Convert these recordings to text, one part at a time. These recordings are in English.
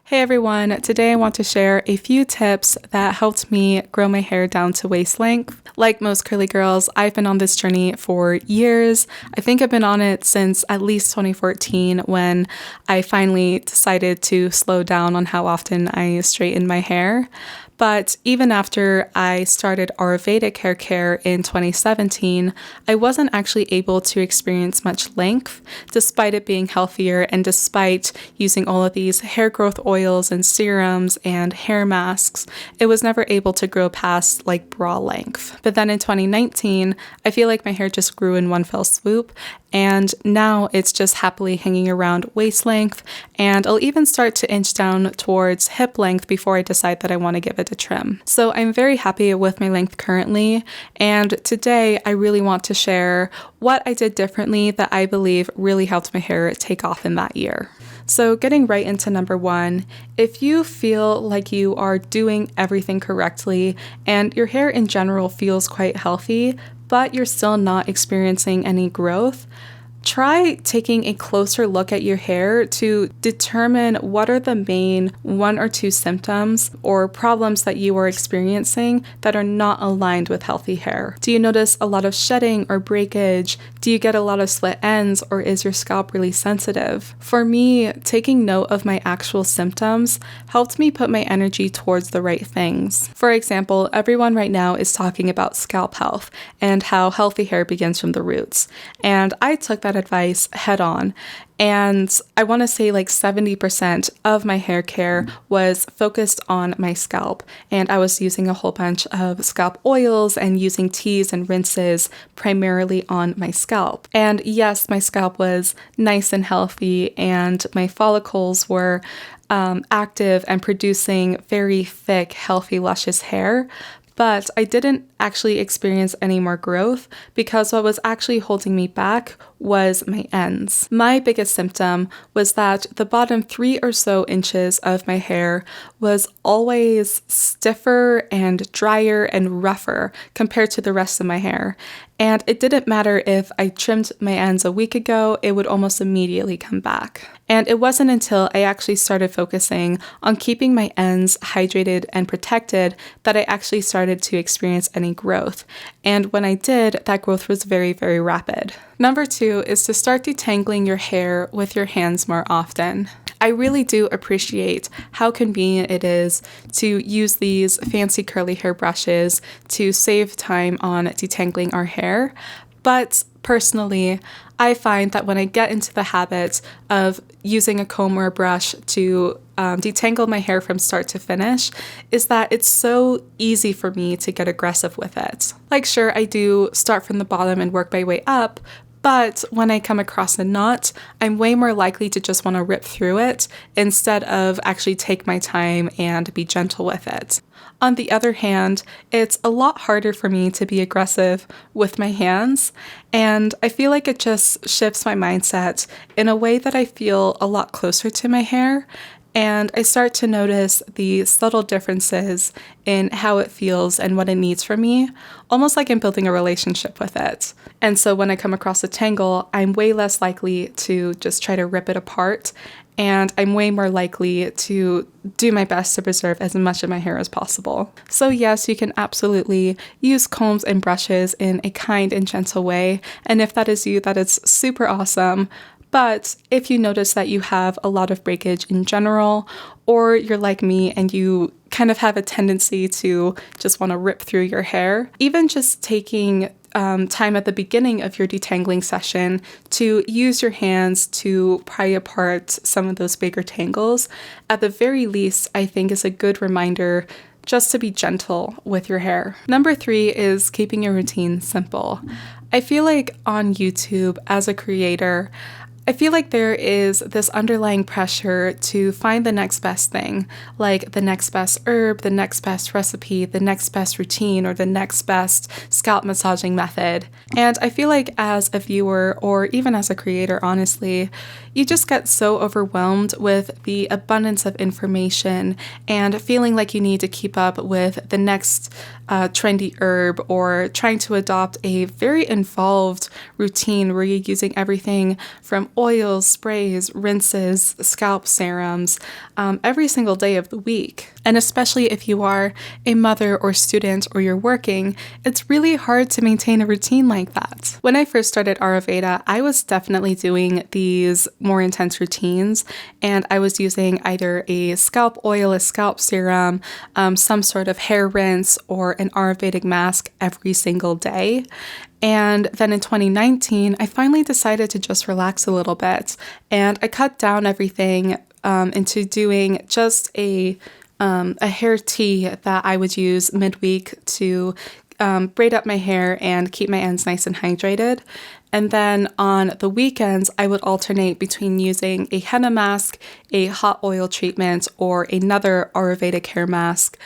Hey everyone, today I want to share a few tips that helped me grow my hair down to waist length. Like most curly girls, I've been on this journey for years. I think I've been on it since at least 2014 when I finally decided to slow down on how often I straighten my hair. But even after I started Ayurvedic hair care in 2017, I wasn't actually able to experience much length, despite it being healthier and despite using all of these hair growth oils and serums and hair masks. It was never able to grow past like bra length. But then in 2019, I feel like my hair just grew in one fell swoop, and now it's just happily hanging around waist length, and I'll even start to inch down towards hip length before I decide that I want to give it a trim. So I'm very happy with my length currently, and today I really want to share what I did differently that I believe really helped my hair take off in that year. So getting right into number one, if you feel like you are doing everything correctly and your hair in general feels quite healthy, but you're still not experiencing any growth, try taking a closer look at your hair to determine what are the main one or two symptoms or problems that you are experiencing that are not aligned with healthy hair. Do you notice a lot of shedding or breakage? Do you get a lot of split ends, or is your scalp really sensitive? For me, taking note of my actual symptoms helped me put my energy towards the right things. For example, everyone right now is talking about scalp health and how healthy hair begins from the roots. And I took that advice head on. And I want to say like 70% of my hair care was focused on my scalp. And I was using a whole bunch of scalp oils and using teas and rinses primarily on my scalp. And yes, my scalp was nice and healthy, and my follicles were active and producing very thick, healthy, luscious hair. But I didn't actually experience any more growth because what was actually holding me back was my ends. My biggest symptom was that the bottom 3 or so inches of my hair was always stiffer and drier and rougher compared to the rest of my hair. And it didn't matter if I trimmed my ends a week ago, it would almost immediately come back. And it wasn't until I actually started focusing on keeping my ends hydrated and protected that I actually started to experience any growth. And when I did, that growth was very, very rapid. Number 2 is to start detangling your hair with your hands more often. I really do appreciate how convenient it is to use these fancy curly hair brushes to save time on detangling our hair, but personally, I find that when I get into the habit of using a comb or a brush to detangle my hair from start to finish, is that it's so easy for me to get aggressive with it. Like, sure, I do start from the bottom and work my way up, but when I come across a knot, I'm way more likely to just want to rip through it instead of actually take my time and be gentle with it. On the other hand, it's a lot harder for me to be aggressive with my hands, and I feel like it just shifts my mindset in a way that I feel a lot closer to my hair. And I start to notice the subtle differences in how it feels and what it needs from me, almost like I'm building a relationship with it. And so when I come across a tangle, I'm way less likely to just try to rip it apart, and I'm way more likely to do my best to preserve as much of my hair as possible. So yes, you can absolutely use combs and brushes in a kind and gentle way, and if that is you, that is super awesome. But if you notice that you have a lot of breakage in general, or you're like me and you kind of have a tendency to just want to rip through your hair, even just taking time at the beginning of your detangling session to use your hands to pry apart some of those bigger tangles, at the very least, I think is a good reminder just to be gentle with your hair. Number 3 is keeping your routine simple. I feel like on YouTube, as a creator, I feel like there is this underlying pressure to find the next best thing, like the next best herb, the next best recipe, the next best routine, or the next best scalp massaging method. And I feel like as a viewer, or even as a creator, honestly, You just get so overwhelmed with the abundance of information and feeling like you need to keep up with the next trendy herb, or trying to adopt a very involved routine where you're using everything from oils, sprays, rinses, scalp serums every single day of the week. And especially if you are a mother or student or you're working, it's really hard to maintain a routine like that. When I first started Ayurveda, I was definitely doing these more intense routines, and I was using either a scalp oil, a scalp serum, some sort of hair rinse, or an Ayurvedic mask every single day. And then in 2019, I finally decided to just relax a little bit, and I cut down everything into doing just a hair tea that I would use midweek to braid up my hair and keep my ends nice and hydrated. And then on the weekends, I would alternate between using a henna mask, a hot oil treatment, or another Ayurvedic hair mask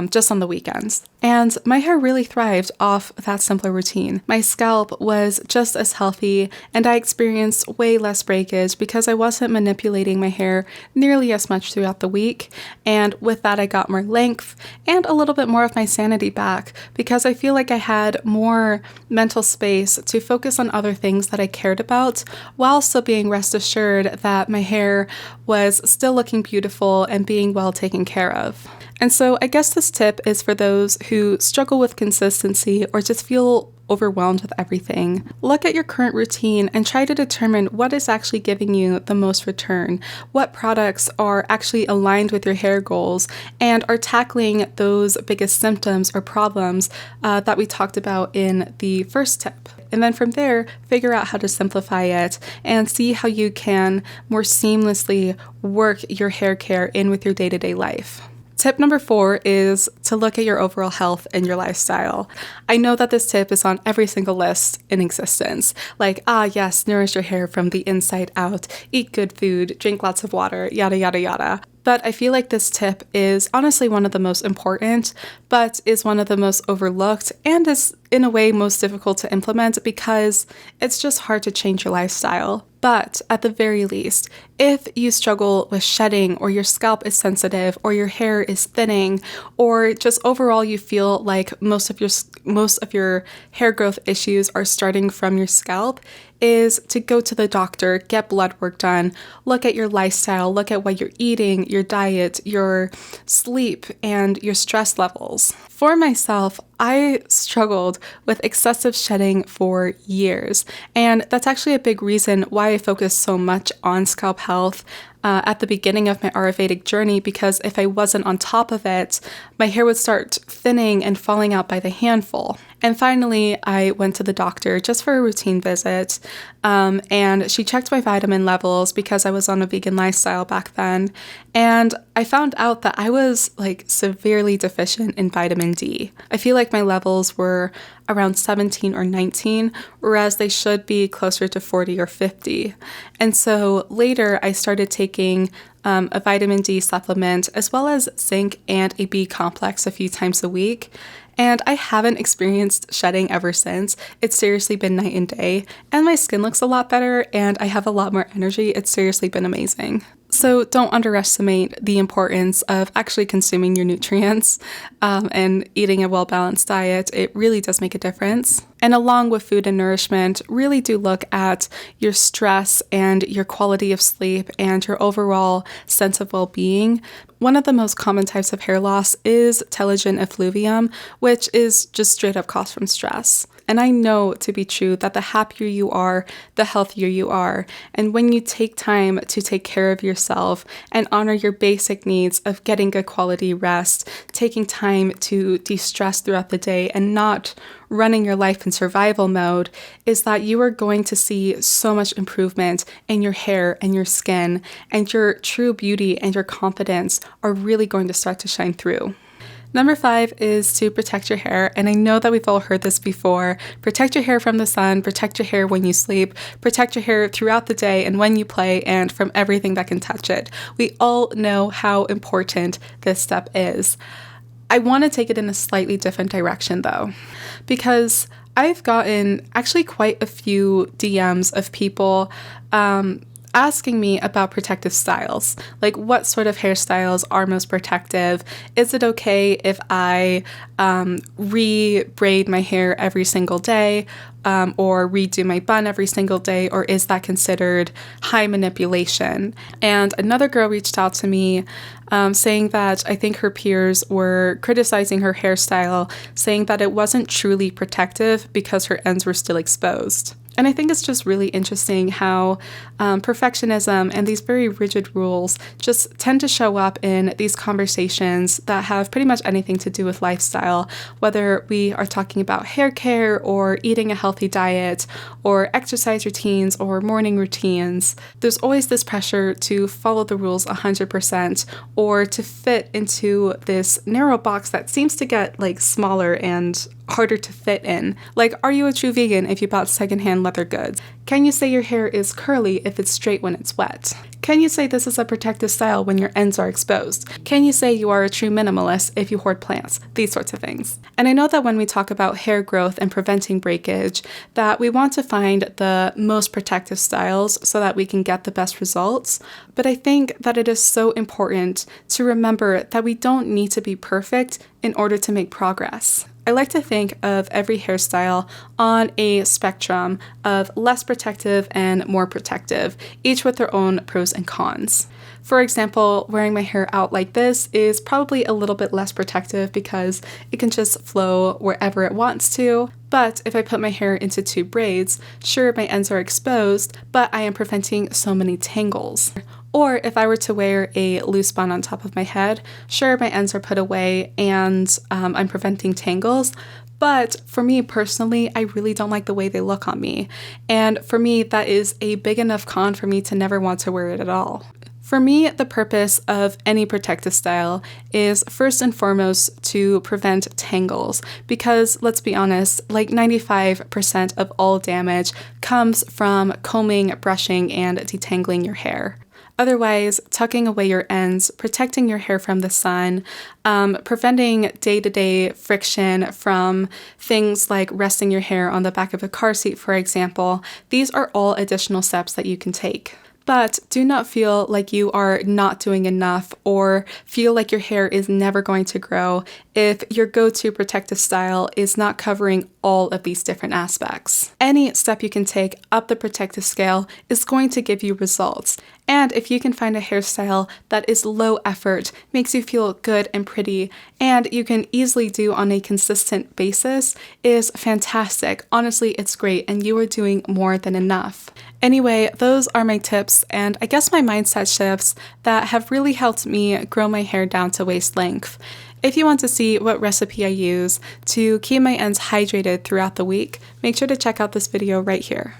just on the weekends. And my hair really thrived off that simpler routine. My scalp was just as healthy, and I experienced way less breakage because I wasn't manipulating my hair nearly as much throughout the week. And with that, I got more length and a little bit more of my sanity back, because I feel like I had more mental space to focus on other things that I cared about, while still being rest assured that my hair was still looking beautiful and being well taken care of. And so I guess this tip is for those who struggle with consistency or just feel overwhelmed with everything. Look at your current routine and try to determine what is actually giving you the most return, what products are actually aligned with your hair goals and are tackling those biggest symptoms or problems that we talked about in the first tip. And then from there, figure out how to simplify it and see how you can more seamlessly work your hair care in with your day-to-day life. Tip number 4 is to look at your overall health and your lifestyle. I know that this tip is on every single list in existence. Like, yes, nourish your hair from the inside out, eat good food, drink lots of water, yada, yada, yada. But I feel like this tip is honestly one of the most important, but is one of the most overlooked and is in a way most difficult to implement because it's just hard to change your lifestyle. But at the very least, if you struggle with shedding, or your scalp is sensitive, or your hair is thinning, or just overall you feel like most of your hair growth issues are starting from your scalp, is to go to the doctor, get blood work done, look at your lifestyle, look at what you're eating, your diet, your sleep, and your stress levels. For myself, I struggled with excessive shedding for years, and that's actually a big reason why I focused so much on scalp health at the beginning of my Ayurvedic journey, because if I wasn't on top of it, my hair would start thinning and falling out by the handful. And finally, I went to the doctor just for a routine visit, and she checked my vitamin levels because I was on a vegan lifestyle back then, and I found out that I was severely deficient in vitamin D. I feel like my levels were around 17 or 19, whereas they should be closer to 40 or 50. And so later I started taking a vitamin D supplement as well as zinc and a B complex a few times a week. And I haven't experienced shedding ever since. It's seriously been night and day, and my skin looks a lot better and I have a lot more energy. It's seriously been amazing. So don't underestimate the importance of actually consuming your nutrients and eating a well-balanced diet. It really does make a difference. And along with food and nourishment, really do look at your stress and your quality of sleep and your overall sense of well-being. One of the most common types of hair loss is telogen effluvium, which is just straight up caused from stress. And I know to be true that the happier you are, the healthier you are. And when you take time to take care of yourself and honor your basic needs of getting good quality rest, taking time to de-stress throughout the day and not running your life in survival mode, is that you are going to see so much improvement in your hair and your skin, and your true beauty and your confidence are really going to start to shine through. Number 5 is to protect your hair, and I know that we've all heard this before. Protect your hair from the sun, protect your hair when you sleep, protect your hair throughout the day and when you play, and from everything that can touch it. We all know how important this step is. I want to take it in a slightly different direction though, because I've gotten actually quite a few DMs of people asking me about protective styles. Like, what sort of hairstyles are most protective? Is it okay if I re-braid my hair every single day? Or redo my bun every single day, or is that considered high manipulation? And another girl reached out to me saying that I think her peers were criticizing her hairstyle, saying that it wasn't truly protective because her ends were still exposed. And I think it's just really interesting how perfectionism and these very rigid rules just tend to show up in these conversations that have pretty much anything to do with lifestyle, whether we are talking about hair care or eating a healthy diet or exercise routines or morning routines. There's always this pressure to follow the rules 100% or to fit into this narrow box that seems to get like smaller and harder to fit in. Like, are you a true vegan if you bought secondhand leather goods? Can you say your hair is curly if it's straight when it's wet? Can you say this is a protective style when your ends are exposed? Can you say you are a true minimalist if you hoard plants? These sorts of things. And I know that when we talk about hair growth and preventing breakage, that we want to find the most protective styles so that we can get the best results. But I think that it is so important to remember that we don't need to be perfect in order to make progress. I like to think of every hairstyle on a spectrum of less protective and more protective, each with their own pros and cons. For example, wearing my hair out like this is probably a little bit less protective because it can just flow wherever it wants to. But if I put my hair into 2 braids, sure, my ends are exposed, but I am preventing so many tangles. Or if I were to wear a loose bun on top of my head, sure, my ends are put away and I'm preventing tangles. But for me personally, I really don't like the way they look on me. And for me, that is a big enough con for me to never want to wear it at all. For me, the purpose of any protective style is first and foremost to prevent tangles because, let's be honest, like 95% of all damage comes from combing, brushing, and detangling your hair. Otherwise, tucking away your ends, protecting your hair from the sun, preventing day-to-day friction from things like resting your hair on the back of a car seat, for example, these are all additional steps that you can take. But do not feel like you are not doing enough or feel like your hair is never going to grow if your go-to protective style is not covering all of these different aspects. Any step you can take up the protective scale is going to give you results. And if you can find a hairstyle that is low effort, makes you feel good and pretty, and you can easily do on a consistent basis, is fantastic. Honestly, it's great, and you are doing more than enough. Anyway, those are my tips, and I guess my mindset shifts that have really helped me grow my hair down to waist length. If you want to see what recipe I use to keep my ends hydrated throughout the week, make sure to check out this video right here.